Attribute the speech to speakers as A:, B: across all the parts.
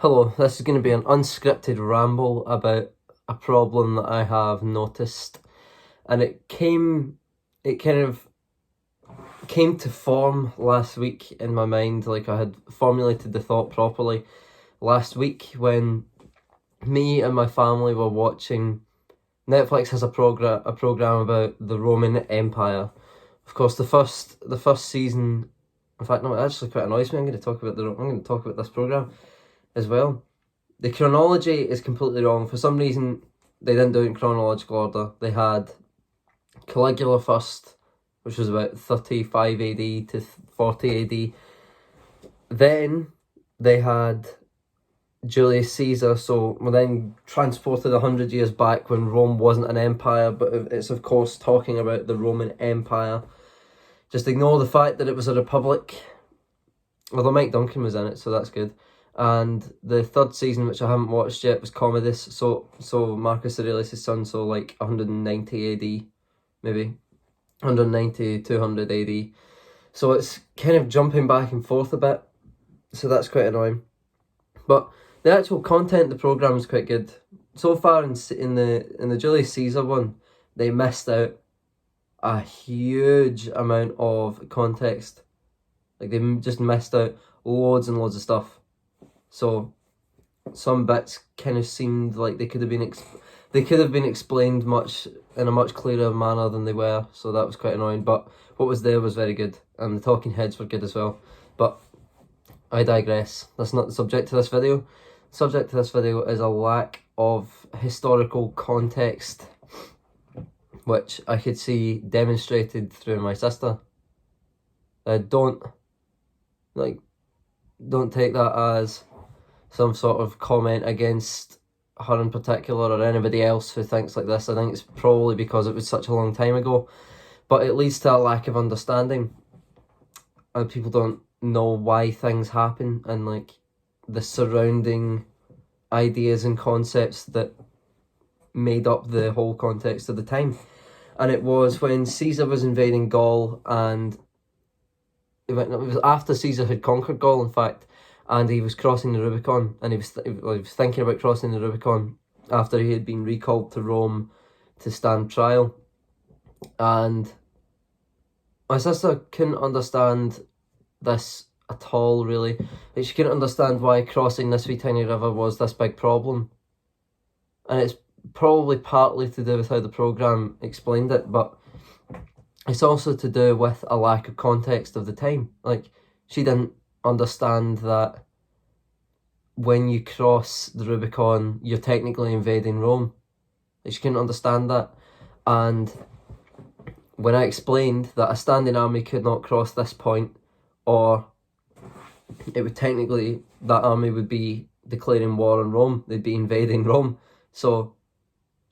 A: Hello, this is going to be an unscripted ramble about a problem that I have noticed, and it kind of came to form last week in my mind. Like, I had formulated the thought properly last week when me and my family were watching. Netflix has a program about the Roman Empire. Of course, the first season. In fact, no, it actually quite annoys me. I'm going to talk about this program as well. The chronology is completely wrong. For some reason, they didn't do it in chronological order. They had Caligula first, which was about 35 AD to 40 AD. Then they had Julius Caesar, so we're then transported 100 years back when Rome wasn't an empire, but it's of course talking about the Roman Empire. Just ignore the fact that it was a republic, although Mike Duncan was in it, so that's good. And the third season, which I haven't watched yet, was Commodus. So Marcus Aurelius' son, so like 190 AD, maybe 190, 200 AD. So it's kind of jumping back and forth a bit. So that's quite annoying. But the actual content of the program is quite good. So far in the Julius Caesar one, they missed out a huge amount of context. Like, they just missed out loads and loads of stuff. So some bits kind of seemed like they could have been explained in a much clearer manner than they were. So that was quite annoying. But what was there was very good, and the talking heads were good as well. But I digress. That's not the subject to this video. The subject to this video is a lack of historical context, which I could see demonstrated through my sister. Don't take that as some sort of comment against her in particular or anybody else who thinks like this. I think it's probably because it was such a long time ago, but it leads to a lack of understanding, and people don't know why things happen and like the surrounding ideas and concepts that made up the whole context of the time. And it was when Caesar was invading Gaul, and it was after Caesar had conquered Gaul, in fact, and he was crossing the Rubicon, and he was thinking about crossing the Rubicon after he had been recalled to Rome to stand trial. And my sister couldn't understand this at all, really. Like, she couldn't understand why crossing this wee tiny river was this big problem. And it's probably partly to do with how the programme explained it, but it's also to do with a lack of context of the time. Like, she didn't understand that when you cross the Rubicon, you're technically invading Rome. Like, she couldn't understand that. And when I explained that a standing army could not cross this point, or it would technically, that army would be declaring war on Rome, they'd be invading Rome. So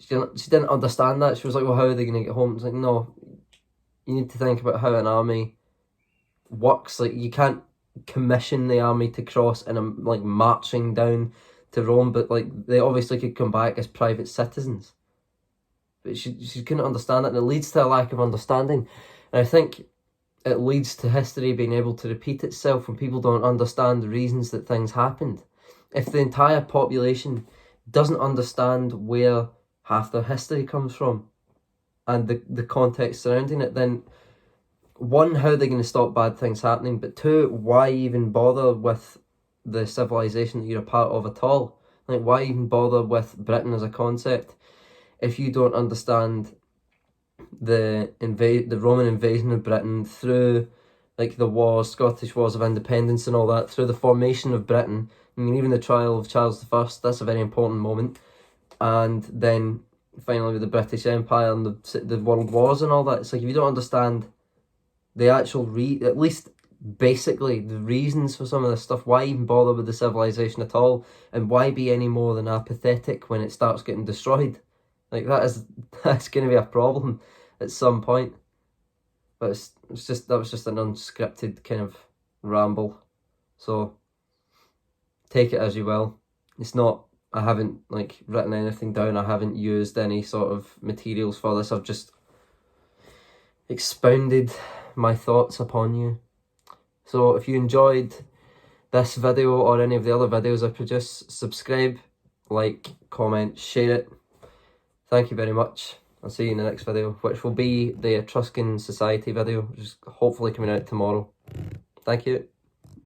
A: she didn't understand that. She was like, well, how are they going to get home? It's like, no, you need to think about how an army works. Like, you can't commission the army to cross and like marching down to Rome, but like they obviously could come back as private citizens. But she couldn't understand that, and it leads to a lack of understanding. And I think it leads to history being able to repeat itself when people don't understand the reasons that things happened. If the entire population doesn't understand where half their history comes from and the context surrounding it, then one, how are they going to stop bad things happening? But two, why even bother with the civilization that you're a part of at all? Like, why even bother with Britain as a concept if you don't understand the Roman invasion of Britain through like the wars, Scottish Wars of Independence and all that, through the formation of Britain? I mean, even the trial of Charles I, that's a very important moment. And then finally with the British Empire and the World Wars and all that. It's like, if you don't understand the actual at least basically the reasons for some of this stuff, why even bother with the civilization at all? And why be any more than apathetic when it starts getting destroyed? Like, that's going to be a problem at some point. But that was just an unscripted kind of ramble. So take it as you will. It's not, I haven't like written anything down. I haven't used any sort of materials for this. I've just expounded my thoughts upon you. So if you enjoyed this video or any of the other videos I produce, subscribe, like, comment, share it. Thank you very much. I'll see you in the next video, which will be the Etruscan Society video, which is hopefully coming out tomorrow. Thank you.